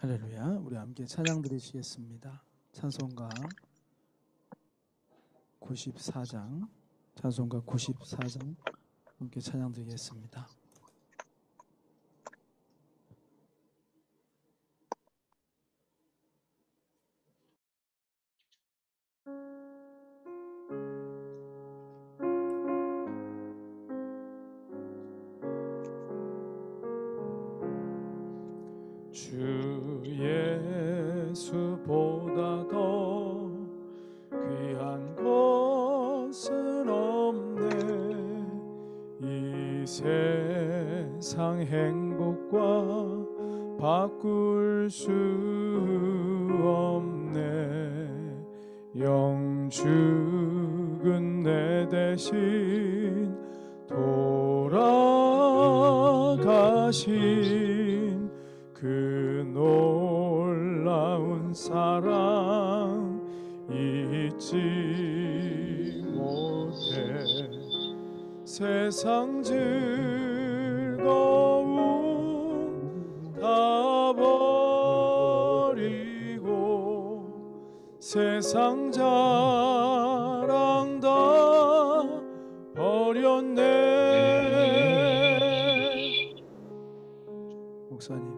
할렐루야. 우리 함께 찬양 드리시겠습니다. 찬송가 94장, 찬송가 94장 함께 찬양 드리겠습니다. 주 예수보다 더 귀한 것은 없네. 이 세상 행복과 바꿀 수 없네. 영죽은 내 대신 돌아가신 그 놀라운 사랑 잊지 못해. 세상 즐거움 다 버리고 세상 자랑 다 버렸네. 목사님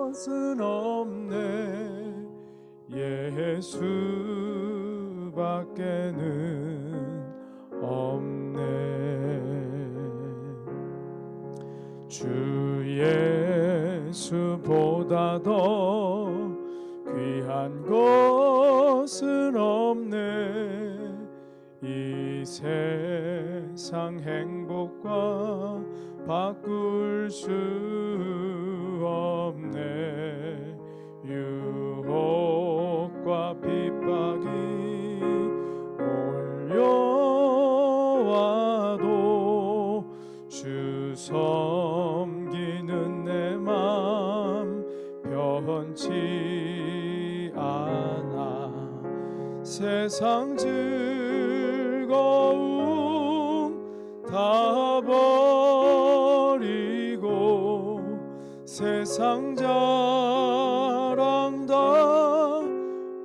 것은 없네. 예수밖에는 없네. 주 예수보다 더 귀한 것은 없네. 이 세상 행복과 바꿀 수 없네. 유혹과 핍박이 몰려와도 주 섬기는 내 맘 변치 않아. 세상 즐거움 다 버리고 세상 자랑 다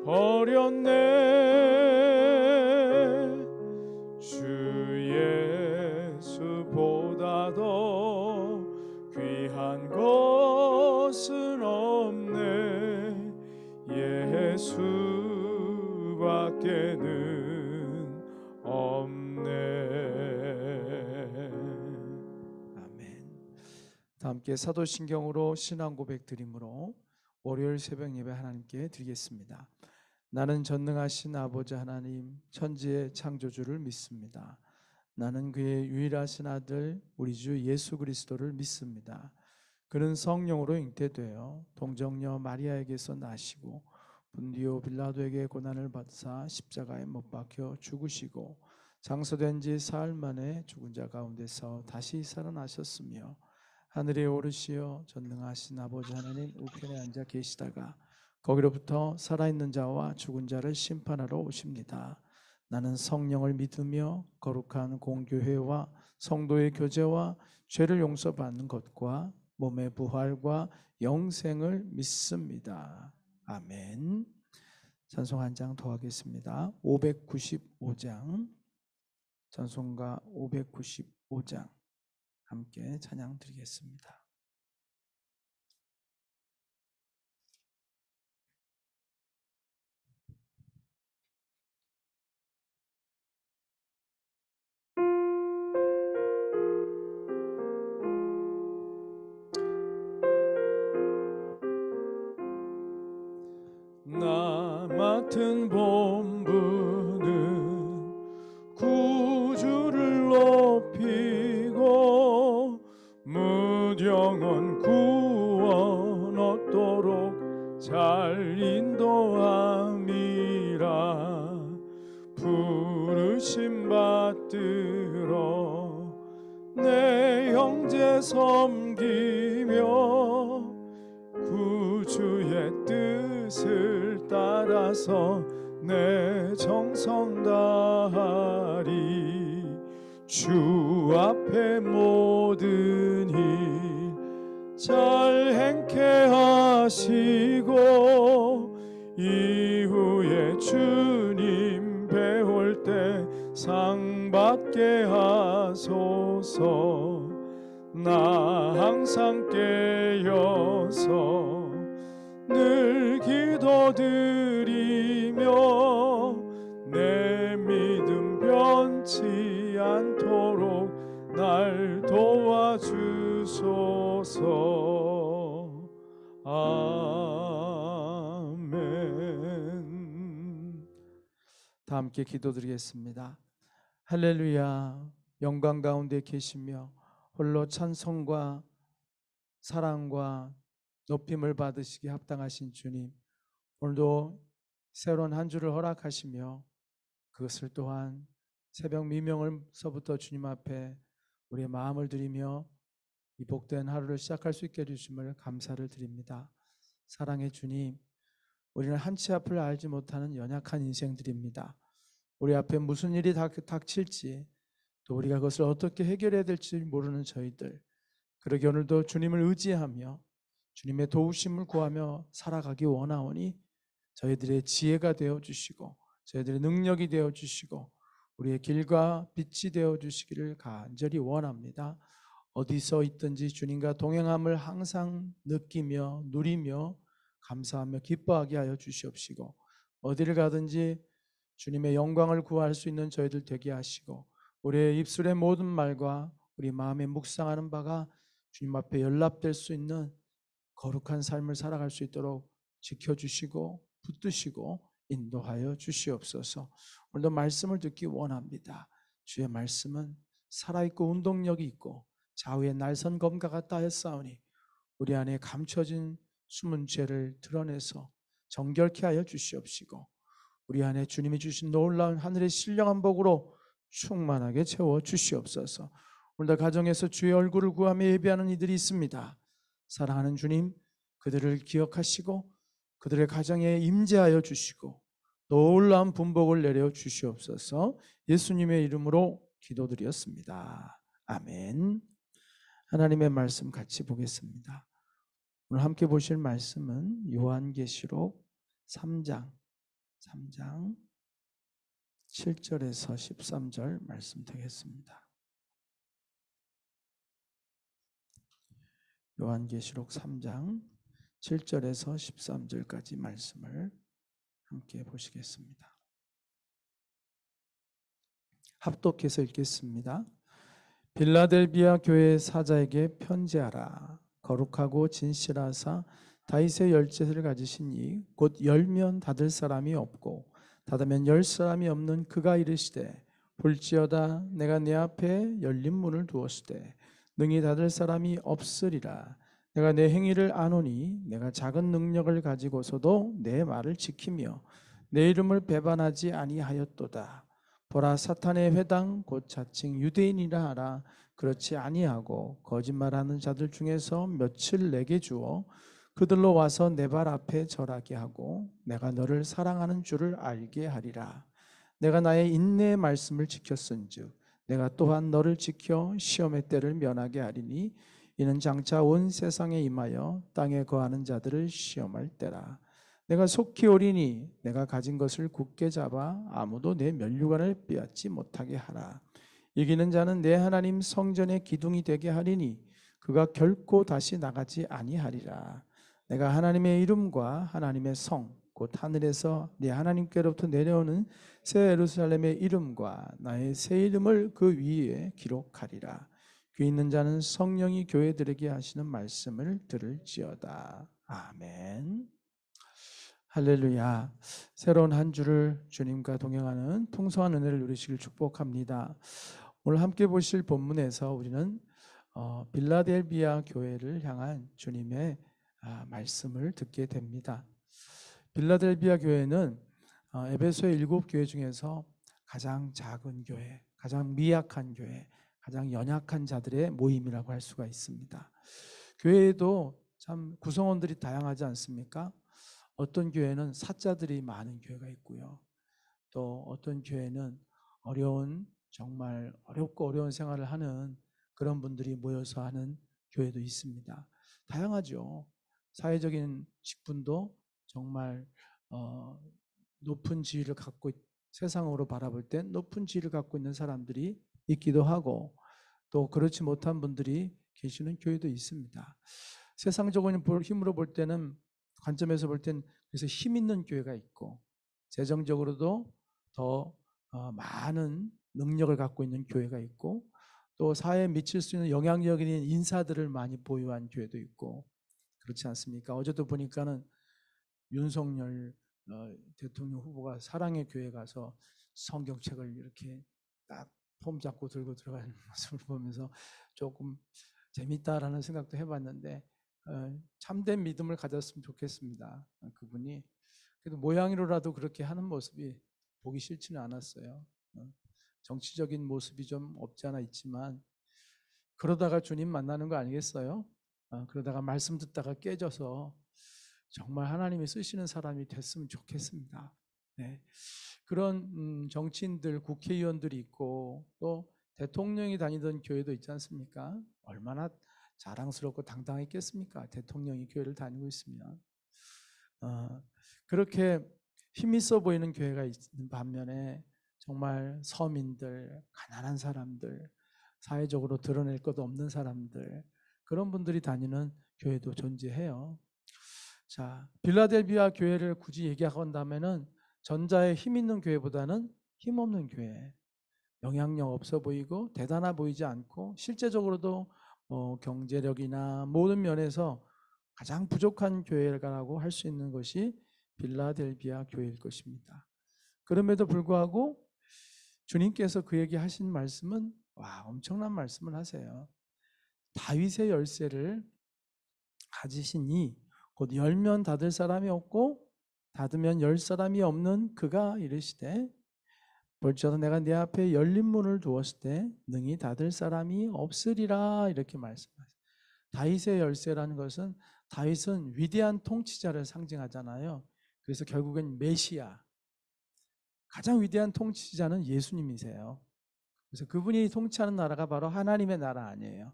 버렸네. 주 예수보다 더 귀한 것은 없네. 예수밖에는 없네. 아멘. 다 함께 사도신경으로 신앙 고백 드림으로 월요일 새벽 예배 하나님께 드리겠습니다. 나는 전능하신 아버지 하나님 천지의 창조주를 믿습니다. 나는 그의 유일하신 아들 우리 주 예수 그리스도를 믿습니다. 그는 성령으로 잉태되어 동정녀 마리아에게서 나시고 본디오 빌라도에게 고난을 받사 십자가에 못 박혀 죽으시고 장사된 지 사흘 만에 죽은 자 가운데서 다시 살아나셨으며 하늘에 오르시어 전능하신 아버지 하나님 우편에 앉아 계시다가 거기로부터 살아있는 자와 죽은 자를 심판하러 오십니다. 나는 성령을 믿으며 거룩한 공교회와 성도의 교제와 죄를 용서받는 것과 몸의 부활과 영생을 믿습니다. 아멘. 찬송 한 장 더 하겠습니다. 595장, 찬송가 595장 함께 찬양 드리겠습니다. 나 맡은 본분은 구주를 높이고 무정한 구원 얻도록 잘 인도함이라. 부르심 받들어 내 형제 섬기며 구주의 뜻을 따라서 내 정성 다하리. 주 앞에 모든 일 잘 행케 하시고 이후에 주님 배울 때 상 받게 하소서. 나 항상 깨어서 늘 기도드리며 내 믿음 변치 않도록 날 도와주소서. 아멘. 다 함께 기도드리겠습니다. 할렐루야. 영광 가운데 계시며 홀로 찬송과 사랑과 높임을 받으시기 합당하신 주님, 오늘도 새로운 한 주를 허락하시며 그것을 또한 새벽 미명을서부터 주님 앞에 우리의 마음을 드리며 이 복된 하루를 시작할 수 있게 해주심을 감사를 드립니다. 사랑의 주님, 우리는 한치 앞을 알지 못하는 연약한 인생들입니다. 우리 앞에 무슨 일이 닥칠지, 또 우리가 그것을 어떻게 해결해야 될지 모르는 저희들, 그러기 오늘도 주님을 의지하며 주님의 도우심을 구하며 살아가기 원하오니 저희들의 지혜가 되어주시고 저희들의 능력이 되어주시고 우리의 길과 빛이 되어주시기를 간절히 원합니다. 어디서 있든지 주님과 동행함을 항상 느끼며 누리며 감사하며 기뻐하게 하여 주시옵시고, 어디를 가든지 주님의 영광을 구할 수 있는 저희들 되게 하시고, 우리의 입술의 모든 말과 우리 마음에 묵상하는 바가 주님 앞에 연락될 수 있는 거룩한 삶을 살아갈 수 있도록 지켜주시고 붙드시고 인도하여 주시옵소서. 오늘도 말씀을 듣기 원합니다. 주의 말씀은 살아있고 운동력이 있고 좌우의 날선 검과 같다 했사오니 우리 안에 감춰진 숨은 죄를 드러내서 정결케 하여 주시옵시고, 우리 안에 주님이 주신 놀라운 하늘의 신령한 복으로 충만하게 채워 주시옵소서. 오늘도 가정에서 주의 얼굴을 구하며 예배하는 이들이 있습니다. 사랑하는 주님, 그들을 기억하시고 그들의 가정에 임재하여 주시고 놀라운 분복을 내려 주시옵소서. 예수님의 이름으로 기도드렸습니다. 아멘. 하나님의 말씀 같이 보겠습니다. 오늘 함께 보실 말씀은 요한계시록 3장 7절에서 13절 말씀 되겠습니다. 요한계시록 3장 7절에서 13절까지 말씀을 함께 보시겠습니다. 합독해서 읽겠습니다. 빌라델비아 교회 사자에게 편지하라. 거룩하고 진실하사 다윗의 열쇠를 가지신 이 곧 열면 닫을 사람이 없고 닫으면 열 사람이 없는 그가 이르시되, 볼지어다 내가 내 앞에 열린 문을 두었으되 능히 닫을 사람이 없으리라. 내가 내 행위를 아노니 내가 작은 능력을 가지고서도 내 말을 지키며 내 이름을 배반하지 아니하였도다. 보라, 사탄의 회당 곧 자칭 유대인이라 하라. 그렇지 아니하고 거짓말하는 자들 중에서 며칠 내게 주어 그들로 와서 내 발 앞에 절하게 하고 내가 너를 사랑하는 줄을 알게 하리라. 내가 나의 인내의 말씀을 지켰은즉 내가 또한 너를 지켜 시험의 때를 면하게 하리니 이는 장차 온 세상에 임하여 땅에 거하는 자들을 시험할 때라. 내가 속히 오리니 내가 가진 것을 굳게 잡아 아무도 내 면류관을 빼앗지 못하게 하라. 이기는 자는 내 하나님 성전의 기둥이 되게 하리니 그가 결코 다시 나가지 아니하리라. 내가 하나님의 이름과 하나님의 성 곧 하늘에서 네 하나님께로부터 내려오는 새 예루살렘의 이름과 나의 새 이름을 그 위에 기록하리라. 귀 있는 자는 성령이 교회들에게 하시는 말씀을 들을지어다. 아멘. 할렐루야. 새로운 한 주를 주님과 동행하는 풍성한 은혜를 누리시길 축복합니다. 오늘 함께 보실 본문에서 우리는 빌라델비아 교회를 향한 주님의 말씀을 듣게 됩니다. 빌라델비아 교회는 에베소의 7교회 중에서 가장 작은 교회, 가장 미약한 교회, 가장 연약한 자들의 모임이라고 할 수가 있습니다. 교회에도 참 구성원들이 다양하지 않습니까? 어떤 교회는 사자들이 많은 교회가 있고요. 또 어떤 교회는 어려운 정말 어렵고 어려운 생활을 하는 그런 분들이 모여서 하는 교회도 있습니다. 다양하죠. 사회적인 직분도 정말 높은 지위를 갖고 세상으로 바라볼 땐 높은 지위를 갖고 있는 사람들이 있기도 하고 또 그렇지 못한 분들이 계시는 교회도 있습니다. 세상적인 힘으로 볼 때는 관점에서 볼 땐 그래서 힘 있는 교회가 있고 재정적으로도 더 많은 능력을 갖고 있는 교회가 있고 또 사회에 미칠 수 있는 영향력 있는 인사들을 많이 보유한 교회도 있고 그렇지 않습니까? 어제도 보니까는 윤석열 대통령 후보가 사랑의 교회 가서 성경책을 이렇게 딱 폼 잡고 들고 들어가는 모습을 보면서 조금 재밌다라는 생각도 해봤는데 참된 믿음을 가졌으면 좋겠습니다. 그분이 그래도 모양으로라도 그렇게 하는 모습이 보기 싫지는 않았어요. 정치적인 모습이 좀 없지 않아 있지만 그러다가 주님 만나는 거 아니겠어요? 그러다가 말씀 듣다가 깨져서 정말 하나님이 쓰시는 사람이 됐으면 좋겠습니다. 네. 그런 정치인들, 국회의원들이 있고 또 대통령이 다니던 교회도 있지 않습니까? 얼마나 자랑스럽고 당당했겠습니까? 대통령이 교회를 다니고 있으면. 그렇게 힘있어 보이는 교회가 있는 반면에 정말 서민들, 가난한 사람들, 사회적으로 드러낼 것 없는 사람들 그런 분들이 다니는 교회도 존재해요. 자, 빌라델비아 교회를 굳이 얘기한다면은 전자의 힘 있는 교회보다는 힘 없는 교회, 영향력 없어 보이고 대단해 보이지 않고 실제적으로도 경제력이나 모든 면에서 가장 부족한 교회라고 할 수 있는 것이 빌라델비아 교회일 것입니다. 그럼에도 불구하고 주님께서 그에게 하신 말씀은 엄청난 말씀을 하세요. 다윗의 열쇠를 가지시니 곧 열면 닫을 사람이 없고 닫으면 열 사람이 없는 그가 이르시되 볼지어다 내가 내 앞에 열린 문을 두었을 때 능히 닫을 사람이 없으리라 이렇게 말씀하세요. 다윗의 열쇠라는 것은 다윗은 위대한 통치자를 상징하잖아요. 그래서 결국엔 메시아 가장 위대한 통치자는 예수님이세요. 그래서 그분이 통치하는 나라가 바로 하나님의 나라 아니에요.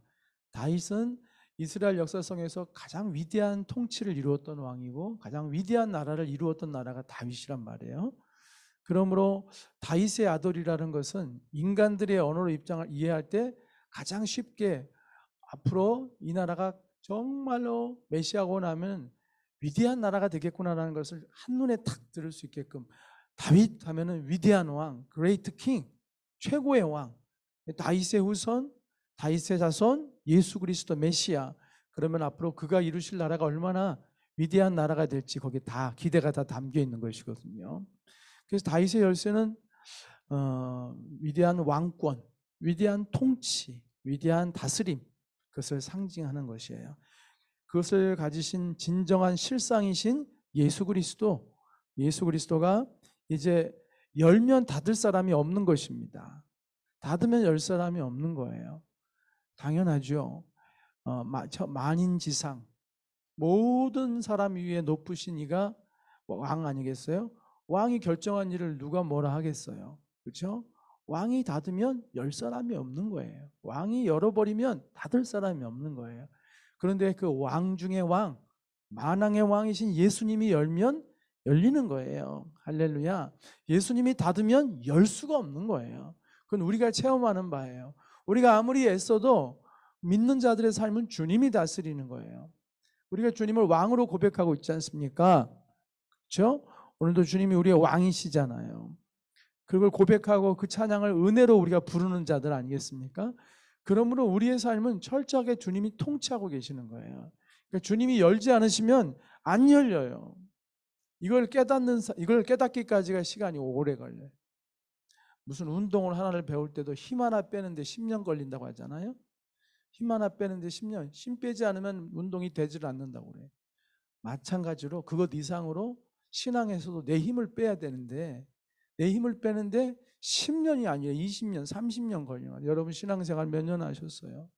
다윗은 이스라엘 역사성에서 가장 위대한 통치를 이루었던 왕이고 가장 위대한 나라를 이루었던 나라가 다윗이란 말이에요. 그러므로 다윗의 아들이라는 것은 인간들의 언어로 입장을 이해할 때 가장 쉽게 앞으로 이 나라가 정말로 메시아가 오고 나면 위대한 나라가 되겠구나라는 것을 한눈에 탁 들을 수 있게끔 다윗 하면은 위대한 왕, great king, 최고의 왕, 다윗의 후손, 다윗의 자손, 예수 그리스도 메시아. 그러면 앞으로 그가 이루실 나라가 얼마나 위대한 나라가 될지 거기에 다 기대가 다 담겨 있는 것이거든요. 그래서 다윗의 열쇠는 위대한 왕권, 위대한 통치, 위대한 다스림 그것을 상징하는 것이에요. 그것을 가지신 진정한 실상이신 예수 그리스도가 이제 열면 닫을 사람이 없는 것입니다. 닫으면 열 사람이 없는 거예요. 당연하죠. 만인지상 모든 사람 위에 높으신 이가 왕 아니겠어요? 왕이 결정한 일을 누가 뭐라 하겠어요? 그렇죠? 왕이 닫으면 열 사람이 없는 거예요. 왕이 열어버리면 닫을 사람이 없는 거예요. 그런데 그 왕 중에 왕, 만왕의 왕이신 예수님이 열면 열리는 거예요. 할렐루야. 예수님이 닫으면 열 수가 없는 거예요. 그건 우리가 체험하는 바예요. 우리가 아무리 애써도 믿는 자들의 삶은 주님이 다스리는 거예요. 우리가 주님을 왕으로 고백하고 있지 않습니까? 그렇죠? 오늘도 주님이 우리의 왕이시잖아요. 그걸 고백하고 그 찬양을 은혜로 우리가 부르는 자들 아니겠습니까? 그러므로 우리의 삶은 철저하게 주님이 통치하고 계시는 거예요. 그러니까 주님이 열지 않으시면 안 열려요. 이걸 깨닫기까지가 시간이 오래 걸려요. 무슨 운동을 하나를 배울 때도 힘 하나 빼는데 10년 걸린다고 하잖아요. 힘 하나 빼는데 10년, 힘 빼지 않으면 운동이 되질 않는다고 그래요. 마찬가지로 그것 이상으로 신앙에서도 내 힘을 빼야 되는데 내 힘을 빼는데 10년이 아니라 20년, 30년 걸려요. 여러분 신앙생활 몇 년 하셨어요?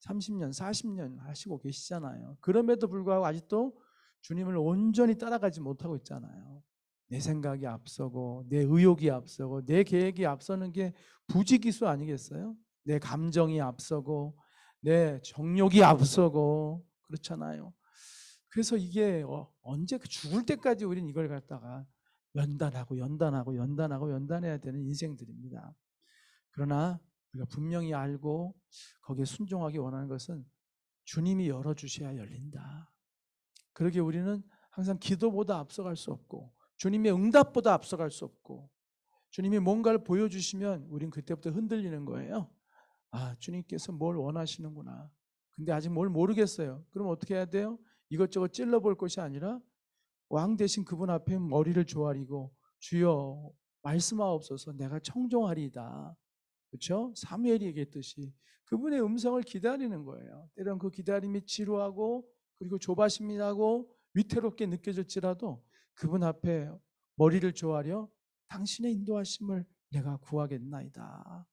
30년, 40년 하시고 계시잖아요. 그럼에도 불구하고 아직도 주님을 온전히 따라가지 못하고 있잖아요. 내 생각이 앞서고 내 의욕이 앞서고 내 계획이 앞서는 게 부지기수 아니겠어요? 내 감정이 앞서고 내 정욕이 앞서고 그렇잖아요. 그래서 이게 언제 죽을 때까지 우리는 이걸 갖다가 연단해야 되는 인생들입니다. 그러나 우리가 분명히 알고 거기에 순종하기 원하는 것은 주님이 열어주셔야 열린다. 그러기에 우리는 항상 기도보다 앞서갈 수 없고 주님의 응답보다 앞서갈 수 없고 주님이 뭔가를 보여주시면 우린 그때부터 흔들리는 거예요. 아, 주님께서 뭘 원하시는구나. 근데 아직 뭘 모르겠어요. 그럼 어떻게 해야 돼요? 이것저것 찔러볼 것이 아니라 왕 대신 그분 앞에 머리를 조아리고 주여 말씀하옵소서 내가 청종하리이다. 그렇죠? 사무엘이 얘기했듯이 그분의 음성을 기다리는 거예요. 때론 그 기다림이 지루하고 그리고 조바심이 나고 위태롭게 느껴질지라도 그분 앞에 머리를 조아려 당신의 인도하심을 내가 구하겠나이다.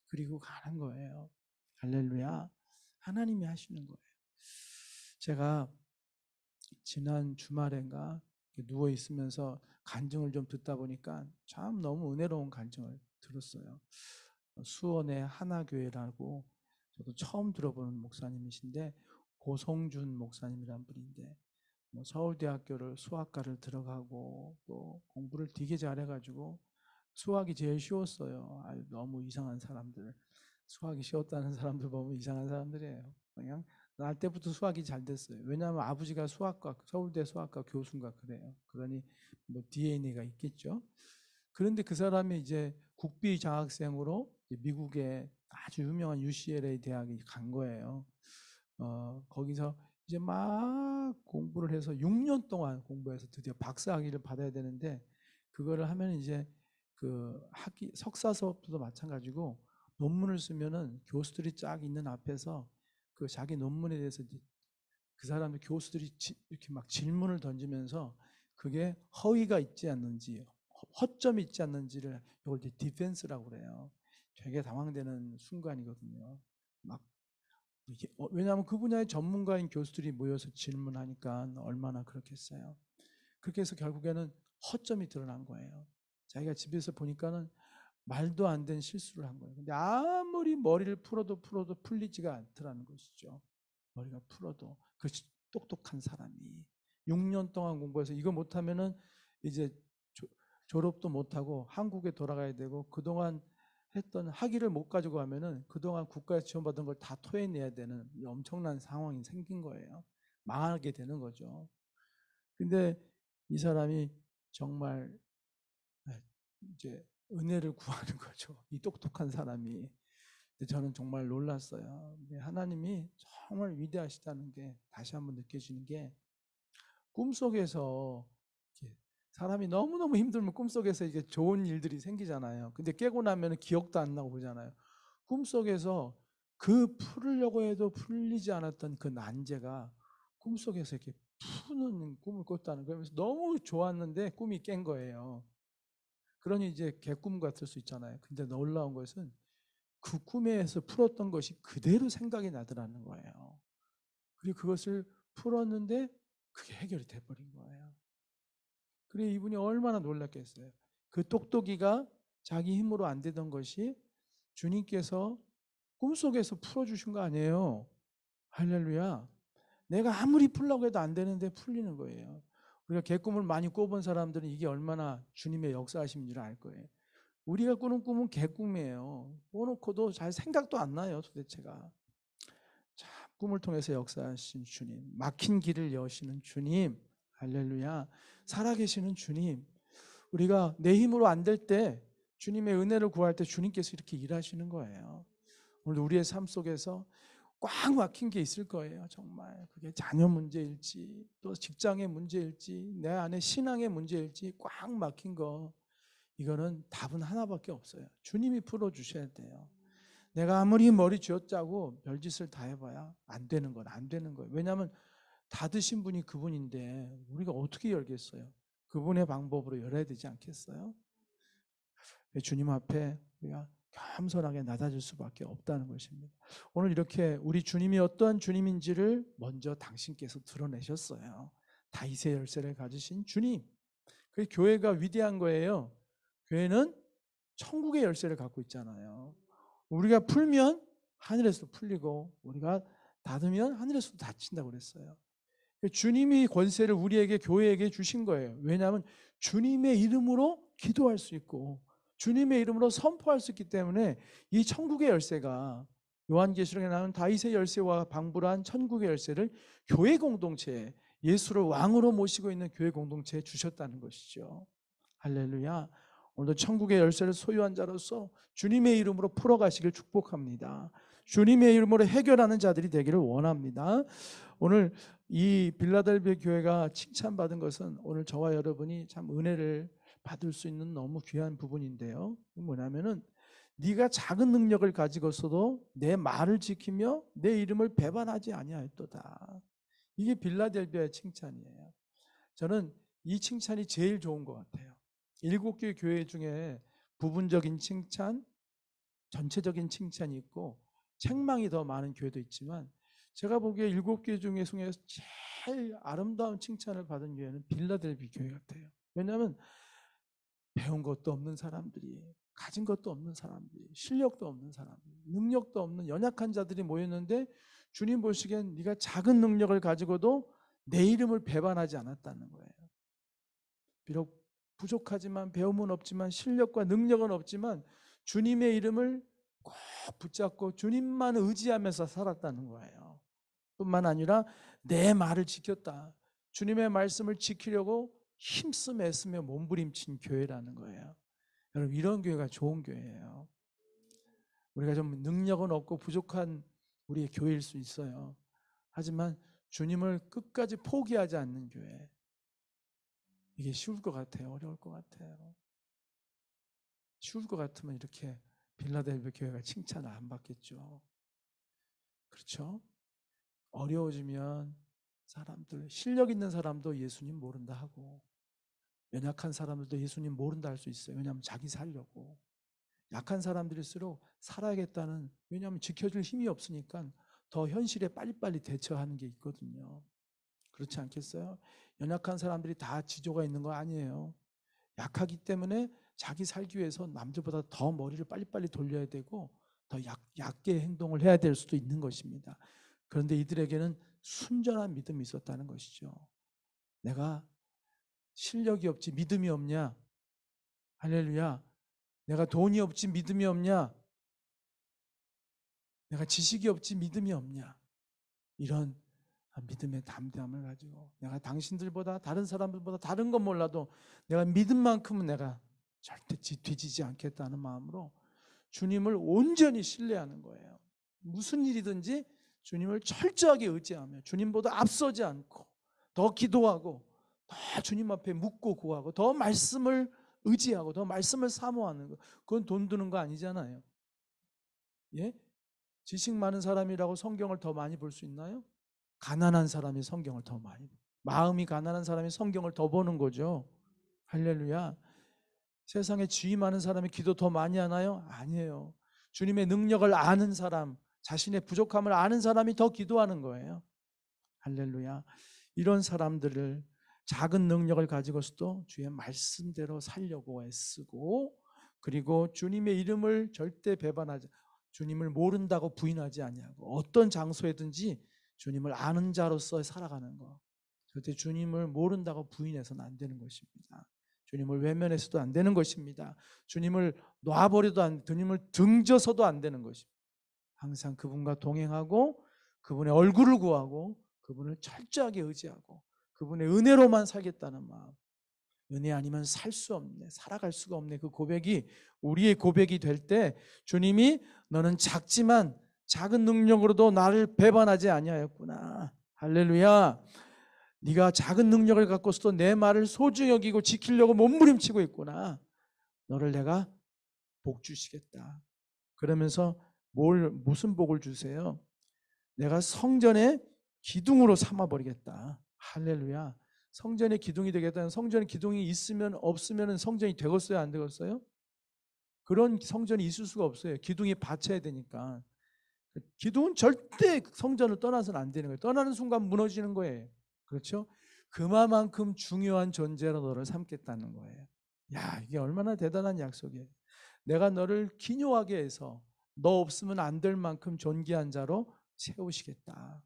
그리고 가는 거예요. 할렐루야. 하나님이 하시는 거예요. 제가 지난 주말인가 누워 있으면서 간증을 좀 듣다 보니까 참 너무 은혜로운 간증을 들었어요. 수원의 하나교회라고 저도 처음 들어보는 목사님이신데 고성준 목사님이란 분인데 서울대학교를 수학과를 들어가고 또 공부를 되게 잘해가지고 수학이 제일 쉬웠어요. 아유, 너무 이상한 사람들. 수학이 쉬웠다는 사람들 보면 이상한 사람들이에요. 그냥 날 때부터 수학이 잘 됐어요. 왜냐하면 아버지가 수학과 서울대 수학과 교수인가 그래요. 그러니 뭐 DNA가 있겠죠. 그런데 그 사람이 이제 국비 장학생으로 미국의 아주 유명한 UCLA 대학에 간 거예요. 거기서 이제 막 공부를 해서 6년 동안 공부해서 드디어 박사학위를 받아야 되는데 그거를 하면 이제 그 학위 석사 수업도 마찬가지고 논문을 쓰면은 교수들이 쫙 있는 앞에서 그 자기 논문에 대해서 그 사람들 교수들이 이렇게 막 질문을 던지면서 그게 허위가 있지 않는지 허점이 있지 않는지를 이걸 이제 디펜스라고 그래요. 되게 당황되는 순간이거든요. 막 이게 왜냐하면 그 분야의 전문가인 교수들이 모여서 질문하니까 얼마나 그렇겠어요. 그렇게 해서 결국에는 허점이 드러난 거예요. 자기가 집에서 보니까는 말도 안 되는 실수를 한 거예요. 근데 아무리 머리를 풀어도 풀리지가 않더라는 것이죠. 머리가 풀어도. 그렇지 똑똑한 사람이 6년 동안 공부해서 이거 못하면은 이제 졸업도 못하고 한국에 돌아가야 되고 그동안 했던 학위를 못 가지고 가면은 그동안 국가에서 지원받은 걸 다 토해내야 되는 엄청난 상황이 생긴 거예요. 망하게 되는 거죠. 근데 이 사람이 정말 이제 은혜를 구하는 거죠. 이 똑똑한 사람이. 저는 정말 놀랐어요. 하나님이 정말 위대하시다는 게 다시 한번 느껴지는 게 꿈속에서 사람이 너무너무 힘들면 꿈속에서 이게 좋은 일들이 생기잖아요. 근데 깨고 나면 기억도 안 나고 그러잖아요. 꿈속에서 그 풀으려고 해도 풀리지 않았던 그 난제가 꿈속에서 이렇게 푸는 꿈을 꿨다는 거예요. 그래서 너무 좋았는데 꿈이 깬 거예요. 그러니 이제 개꿈 같을 수 있잖아요. 근데 놀라운 것은 그 꿈에서 풀었던 것이 그대로 생각이 나더라는 거예요. 그리고 그것을 풀었는데 그게 해결이 돼버린 거예요. 그래 이분이 얼마나 놀랐겠어요. 그 똑똑이가 자기 힘으로 안 되던 것이 주님께서 꿈속에서 풀어주신 거 아니에요. 할렐루야. 내가 아무리 풀려고 해도 안 되는데 풀리는 거예요. 우리가 개꿈을 많이 꿔본 사람들은 이게 얼마나 주님의 역사하심인 줄 알 거예요. 우리가 꾸는 꿈은 개꿈이에요. 꿔놓고도 잘 생각도 안 나요 도대체가. 자, 꿈을 통해서 역사하신 주님, 막힌 길을 여시는 주님, 할렐루야. 살아계시는 주님, 우리가 내 힘으로 안 될 때 주님의 은혜를 구할 때 주님께서 이렇게 일하시는 거예요. 오늘 우리의 삶 속에서 꽉 막힌 게 있을 거예요. 정말 그게 자녀 문제일지 또 직장의 문제일지 내 안에 신앙의 문제일지 꽉 막힌 거 이거는 답은 하나밖에 없어요. 주님이 풀어주셔야 돼요. 내가 아무리 머리 쥐어짜고 별짓을 다 해봐야 안 되는 건 안 되는 거예요. 왜냐하면 닫으신 분이 그분인데 우리가 어떻게 열겠어요? 그분의 방법으로 열어야 되지 않겠어요? 주님 앞에 우리가 겸손하게 낮아질 수밖에 없다는 것입니다. 오늘 이렇게 우리 주님이 어떠한 주님인지를 먼저 당신께서 드러내셨어요. 다윗의 열쇠를 가지신 주님. 그 교회가 위대한 거예요. 교회는 천국의 열쇠를 갖고 있잖아요. 우리가 풀면 하늘에서 풀리고 우리가 닫으면 하늘에서도 닫힌다고 그랬어요. 주님이 권세를 우리에게 교회에게 주신 거예요. 왜냐하면 주님의 이름으로 기도할 수 있고 주님의 이름으로 선포할 수 있기 때문에 이 천국의 열쇠가 요한계시록에 나오는 다윗의 열쇠와 방불한 천국의 열쇠를 교회 공동체에 예수를 왕으로 모시고 있는 교회 공동체에 주셨다는 것이죠. 할렐루야. 오늘도 천국의 열쇠를 소유한 자로서 주님의 이름으로 풀어가시길 축복합니다. 주님의 이름으로 해결하는 자들이 되기를 원합니다. 오늘 이 빌라델비아 교회가 칭찬받은 것은 오늘 저와 여러분이 참 은혜를 받을 수 있는 너무 귀한 부분인데요. 뭐냐면은 네가 작은 능력을 가지고서도 내 말을 지키며 내 이름을 배반하지 아니하였도다. 이게 빌라델비아의 칭찬이에요. 저는 이 칭찬이 제일 좋은 것 같아요. 7개 교회 중에 부분적인 칭찬, 전체적인 칭찬이 있고 책망이 더 많은 교회도 있지만 제가 보기에 7개 중에서 제일 아름다운 칭찬을 받은 교회는 빌라델비아 교회 같아요. 왜냐하면 배운 것도 없는 사람들이, 가진 것도 없는 사람들이, 실력도 없는 사람들이, 능력도 없는 연약한 자들이 모였는데 주님 보시기엔 네가 작은 능력을 가지고도 내 이름을 배반하지 않았다는 거예요. 비록 부족하지만 배움은 없지만 실력과 능력은 없지만 주님의 이름을 꼭 붙잡고 주님만 의지하면서 살았다는 거예요. 뿐만 아니라 내 말을 지켰다. 주님의 말씀을 지키려고 힘쓰며 애쓰며 몸부림친 교회라는 거예요. 여러분 이런 교회가 좋은 교회예요. 우리가 좀 능력은 없고 부족한 우리의 교회일 수 있어요. 하지만 주님을 끝까지 포기하지 않는 교회. 이게 쉬울 것 같아요? 어려울 것 같아요? 쉬울 것 같으면 이렇게 빌라델비아 교회가 칭찬을 안 받겠죠. 그렇죠? 어려워지면 사람들, 실력 있는 사람도 예수님 모른다 하고 연약한 사람들도 예수님 모른다 할 수 있어요. 왜냐하면 자기 살려고. 약한 사람들일수록 살아야겠다는, 왜냐하면 지켜줄 힘이 없으니까 더 현실에 빨리빨리 대처하는 게 있거든요. 그렇지 않겠어요? 연약한 사람들이 다 지조가 있는 거 아니에요. 약하기 때문에 자기 살기 위해서 남들보다 더 머리를 빨리빨리 돌려야 되고 더 얕게 행동을 해야 될 수도 있는 것입니다. 그런데 이들에게는 순전한 믿음이 있었다는 것이죠. 내가 실력이 없지 믿음이 없냐? 할렐루야. 내가 돈이 없지 믿음이 없냐? 내가 지식이 없지 믿음이 없냐? 이런 믿음의 담대함을 가지고 내가 당신들보다 다른 사람들보다 다른 건 몰라도 내가 믿음만큼은 내가 절대 뒤지지 않겠다는 마음으로 주님을 온전히 신뢰하는 거예요. 무슨 일이든지 주님을 철저하게 의지하며 주님보다 앞서지 않고 더 기도하고 더 주님 앞에 묻고 구하고 더 말씀을 의지하고 더 말씀을 사모하는 거. 그건 돈 드는 거 아니잖아요. 예? 지식 많은 사람이라고 성경을 더 많이 볼 수 있나요? 가난한 사람이 성경을 더 많이 봐. 마음이 가난한 사람이 성경을 더 보는 거죠. 할렐루야. 세상에 지위 많은 사람이 기도 더 많이 하나요? 아니에요. 주님의 능력을 아는 사람, 자신의 부족함을 아는 사람이 더 기도하는 거예요. 할렐루야. 이런 사람들을 작은 능력을 가지고서도 주의 말씀대로 살려고 애쓰고 그리고 주님의 이름을 절대 배반하지, 주님을 모른다고 부인하지 아니하고 어떤 장소에든지 주님을 아는 자로서 살아가는 것. 절대 주님을 모른다고 부인해서는 안 되는 것입니다. 주님을 외면해서도 안 되는 것입니다. 주님을 놔버려도 안, 주님을 등져서도 안 되는 것입니다. 항상 그분과 동행하고 그분의 얼굴을 구하고 그분을 철저하게 의지하고 그분의 은혜로만 살겠다는 마음. 은혜 아니면 살 수 없네, 살아갈 수가 없네. 그 고백이 우리의 고백이 될 때 주님이 너는 작지만 작은 능력으로도 나를 배반하지 아니하였구나. 할렐루야. 네가 작은 능력을 갖고서도 내 말을 소중히 여기고 지키려고 몸부림치고 있구나. 너를 내가 복 주시겠다. 그러면서 무슨 복을 주세요? 내가 성전의 기둥으로 삼아버리겠다. 할렐루야. 성전의 기둥이 되겠다는, 성전의 기둥이 있으면 없으면 성전이 되겠어요? 안 되겠어요? 그런 성전이 있을 수가 없어요. 기둥이 받쳐야 되니까. 기둥은 절대 성전을 떠나서는 안 되는 거예요. 떠나는 순간 무너지는 거예요. 그렇죠? 그만큼 중요한 존재로 너를 삼겠다는 거예요. 야, 이게 얼마나 대단한 약속이에요. 내가 너를 기묘하게 해서 너 없으면 안 될 만큼 존귀한 자로 세우시겠다.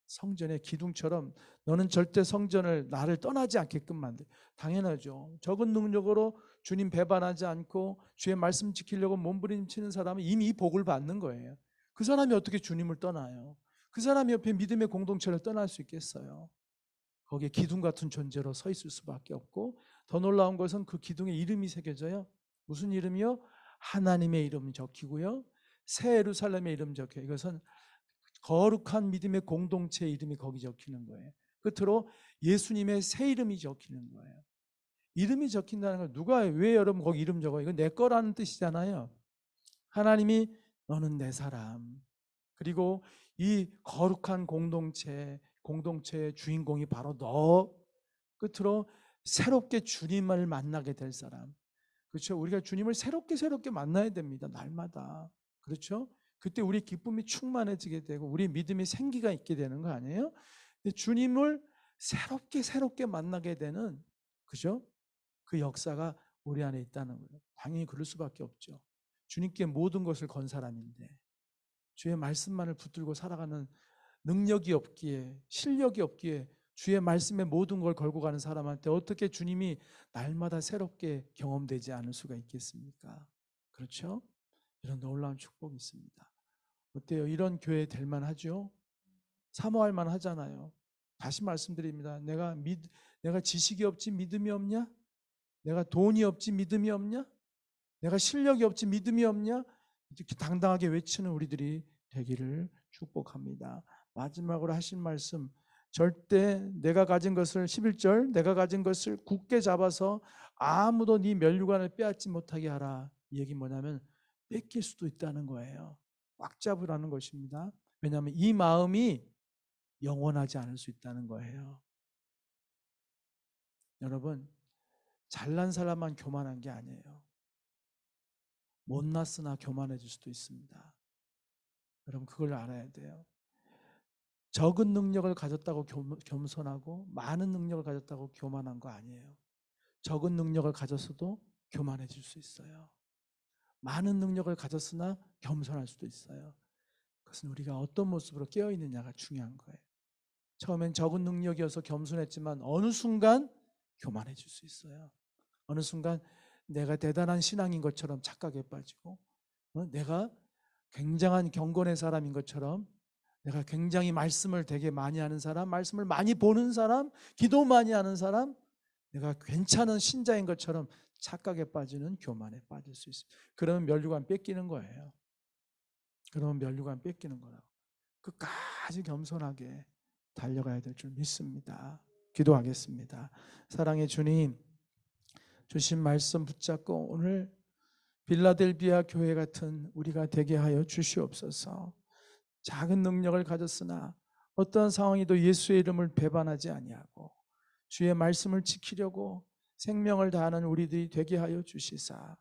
성전의 기둥처럼 너는 절대 성전을 나를 떠나지 않게끔 만들. 당연하죠. 적은 능력으로 주님 배반하지 않고 주의 말씀 지키려고 몸부림치는 사람은 이미 이 복을 받는 거예요. 그 사람이 어떻게 주님을 떠나요? 그 사람이 옆에 믿음의 공동체를 떠날 수 있겠어요? 거기에 기둥 같은 존재로 서 있을 수밖에 없고, 더 놀라운 것은 그 기둥에 이름이 새겨져요. 무슨 이름이요? 하나님의 이름이 적히고요, 새 예루살렘의 이름 적혀요. 이것은 거룩한 믿음의 공동체의 이름이 거기 적히는 거예요. 끝으로 예수님의 새 이름이 적히는 거예요. 이름이 적힌다는 걸 누가 왜 여러분 거기 이름 적어요? 이건 내 거라는 뜻이잖아요. 하나님이 너는 내 사람, 그리고 이 거룩한 공동체의 주인공이 바로 너. 끝으로 새롭게 주님을 만나게 될 사람. 그렇죠? 우리가 주님을 새롭게 새롭게 만나야 됩니다. 날마다. 그렇죠? 그때 우리 기쁨이 충만해지게 되고 우리 믿음이 생기가 있게 되는 거 아니에요? 근데 주님을 새롭게 만나게 되는, 그죠? 그 역사가 우리 안에 있다는 거예요. 당연히 그럴 수밖에 없죠. 주님께 모든 것을 건 사람인데 주의 말씀만을 붙들고 살아가는 능력이 없기에, 실력이 없기에 주의 말씀에 모든 걸 걸고 가는 사람한테 어떻게 주님이 날마다 새롭게 경험되지 않을 수가 있겠습니까? 그렇죠? 이런 놀라운 축복이 있습니다. 어때요? 이런 교회 될 만하죠? 사모할 만하잖아요. 다시 말씀드립니다. 내가 지식이 없지 믿음이 없냐? 내가 돈이 없지 믿음이 없냐? 내가 실력이 없지 믿음이 없냐? 이렇게 당당하게 외치는 우리들이 되기를 축복합니다. 마지막으로 하신 말씀, 절대 내가 가진 것을, 11절, 내가 가진 것을 굳게 잡아서 아무도 네 면류관을 빼앗지 못하게 하라. 이 얘기 뭐냐면 뺏길 수도 있다는 거예요. 꽉 잡으라는 것입니다. 왜냐하면 이 마음이 영원하지 않을 수 있다는 거예요. 여러분, 잘난 사람만 교만한 게 아니에요. 못났으나 교만해질 수도 있습니다. 여러분, 그걸 알아야 돼요. 적은 능력을 가졌다고 겸손하고 많은 능력을 가졌다고 교만한 거 아니에요. 적은 능력을 가졌어도 교만해질 수 있어요. 많은 능력을 가졌으나 겸손할 수도 있어요. 그것은 우리가 어떤 모습으로 깨어있느냐가 중요한 거예요. 처음엔 적은 능력이어서 겸손했지만 어느 순간 교만해질 수 있어요. 어느 순간 내가 대단한 신앙인 것처럼 착각에 빠지고, 내가 굉장한 경건의 사람인 것처럼, 내가 굉장히 말씀을 되게 많이 하는 사람, 말씀을 많이 보는 사람, 기도 많이 하는 사람, 내가 괜찮은 신자인 것처럼 착각에 빠지는 교만에 빠질 수 있어요. 그러면 면류관 뺏기는 거예요. 그러면 면류관 뺏기는 거라고. 끝까지 겸손하게 달려가야 될 줄 믿습니다. 기도하겠습니다. 사랑의 주님, 주신 말씀 붙잡고 오늘 빌라델비아 교회 같은 우리가 되게 하여 주시옵소서. 작은 능력을 가졌으나 어떠한 상황이도 예수의 이름을 배반하지 아니하고 주의 말씀을 지키려고 생명을 다하는 우리들이 되게 하여 주시사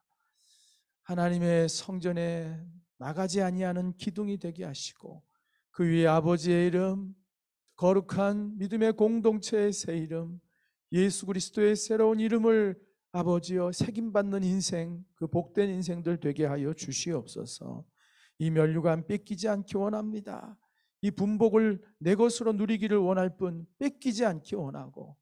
하나님의 성전에 나가지 아니하는 기둥이 되게 하시고 그 위에 아버지의 이름, 거룩한 믿음의 공동체의 새 이름, 예수 그리스도의 새로운 이름을 아버지여 새김받는 인생, 그 복된 인생들 되게 하여 주시옵소서. 이 면류관 뺏기지 않기 원합니다. 이 분복을 내 것으로 누리기를 원할 뿐 뺏기지 않기 원하고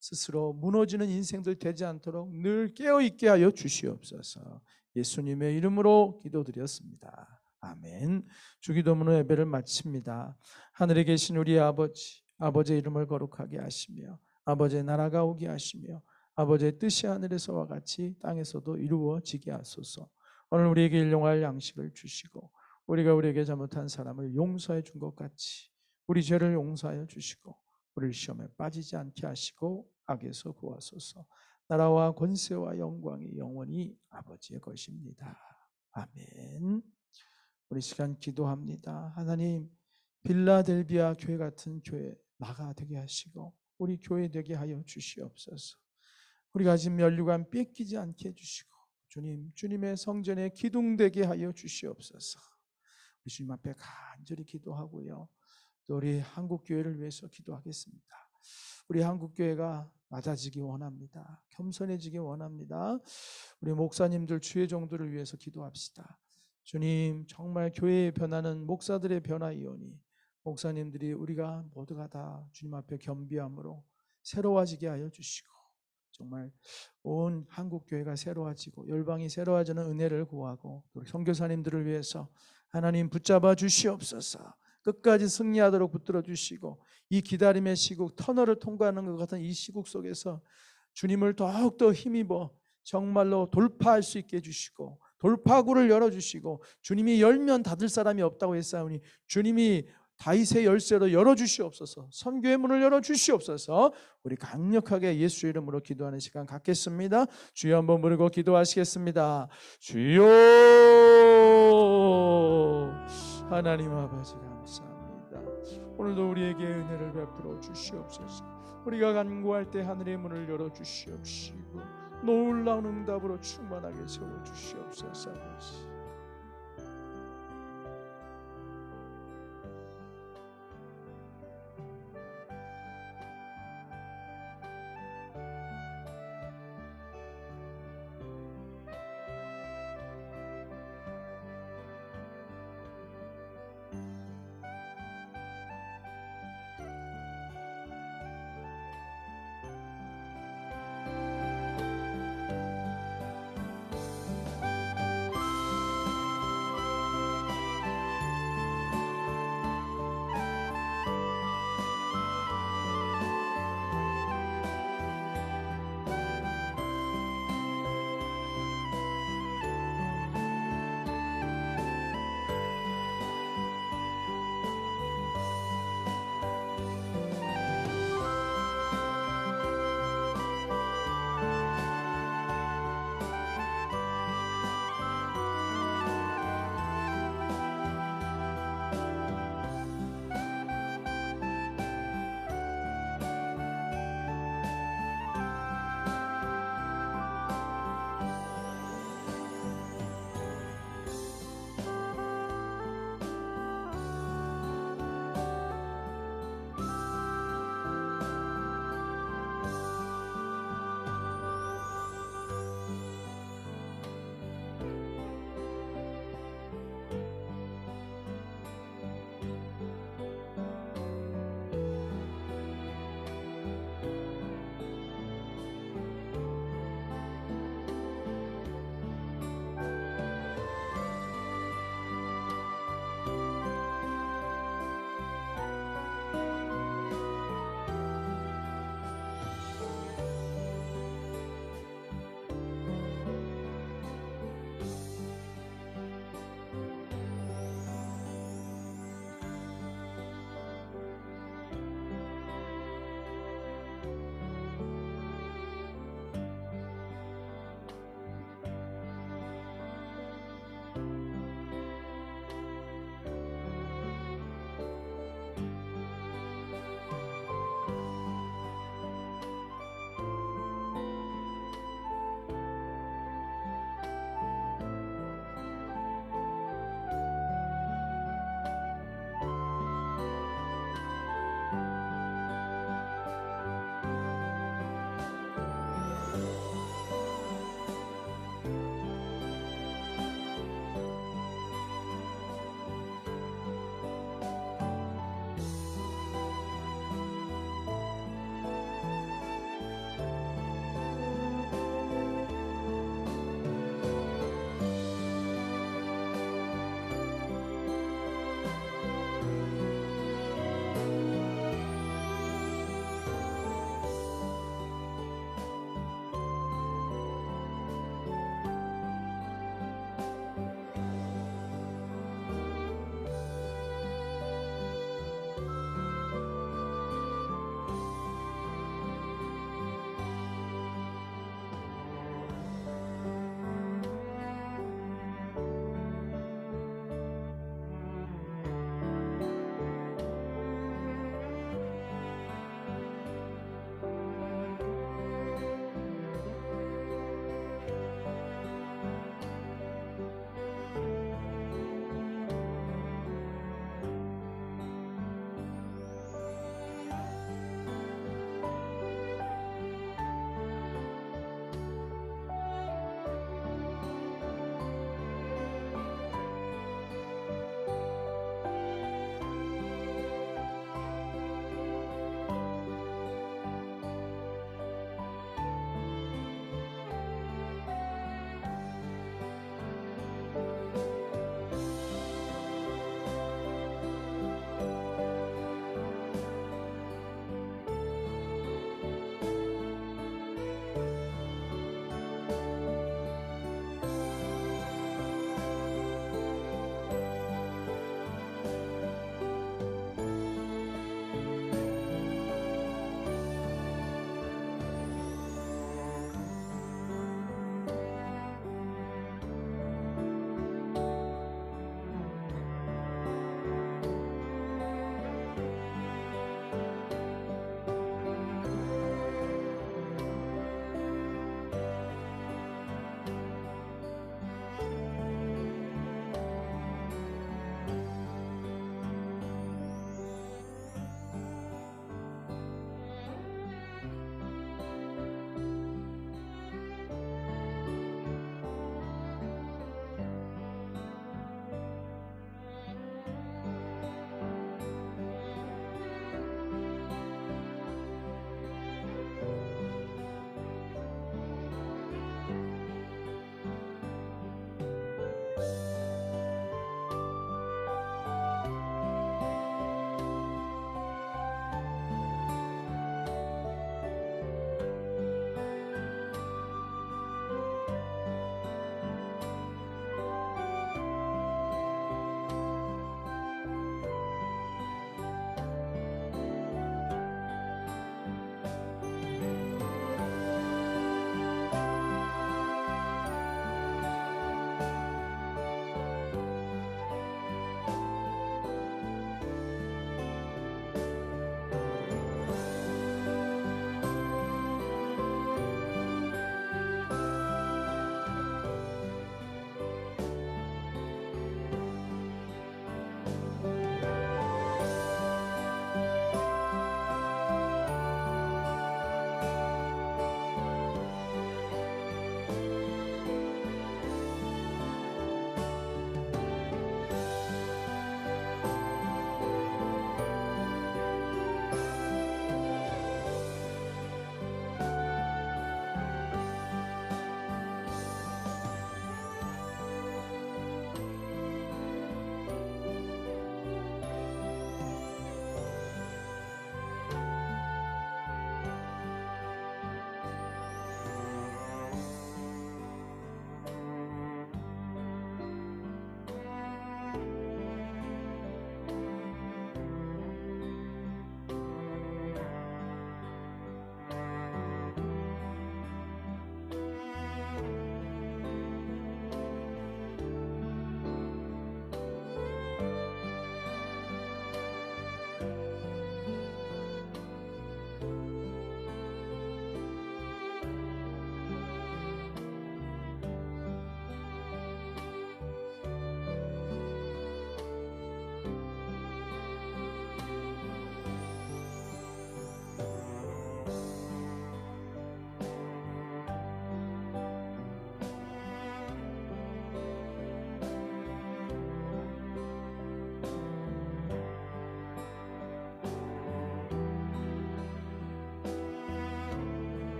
스스로 무너지는 인생들 되지 않도록 늘 깨어있게 하여 주시옵소서. 예수님의 이름으로 기도드렸습니다. 아멘. 주기도문의 예배를 마칩니다. 하늘에 계신 우리 아버지, 아버지의 이름을 거룩하게 하시며 아버지의 나라가 오게 하시며 아버지의 뜻이 하늘에서와 같이 땅에서도 이루어지게 하소서. 오늘 우리에게 일용할 양식을 주시고 우리가 우리에게 잘못한 사람을 용서해 준 것 같이 우리 죄를 용서하여 주시고 우리를 시험에 빠지지 않게 하시고 악에서 구하소서. 나라와 권세와 영광이 영원히 아버지의 것입니다. 아멘. 우리 시간 기도합니다. 하나님, 빌라델비아 교회 같은 교회 나가 되게 하시고 우리 교회 되게 하여 주시옵소서. 우리가 지금 면류관 뺏기지 않게 해주시고 주님의 성전에 기둥되게 하여 주시옵소서. 우리 주님 앞에 간절히 기도하고요, 또 우리 한국교회를 위해서 기도하겠습니다. 우리 한국교회가 낮아지기 원합니다. 겸손해지기 원합니다. 우리 목사님들 주의 정도를 위해서 기도합시다. 주님, 정말 교회의 변화는 목사들의 변화이오니 목사님들이 우리가 모두가 다 주님 앞에 겸비함으로 새로워지게 하여 주시고 정말 온 한국교회가 새로워지고 열방이 새로워지는 은혜를 구하고 우리 선교사님들을 위해서 하나님 붙잡아 주시옵소서. 끝까지 승리하도록 붙들어 주시고 이 기다림의 시국, 터널을 통과하는 것 같은 이 시국 속에서 주님을 더욱더 힘입어 정말로 돌파할 수 있게 해주시고 돌파구를 열어주시고 주님이 열면 닫을 사람이 없다고 했사오니 주님이 다윗의 열쇠로 열어주시옵소서. 선교의 문을 열어주시옵소서. 우리 강력하게 예수 이름으로 기도하는 시간 갖겠습니다. 주여 한번 부르고 기도하시겠습니다. 주여. 하나님 아버지 감사합니다. 오늘도 우리에게 은혜를 베풀어 주시옵소서. 우리가 간구할 때 하늘의 문을 열어주시옵시고 놀라운 응답으로 충만하게 세워주시옵소서.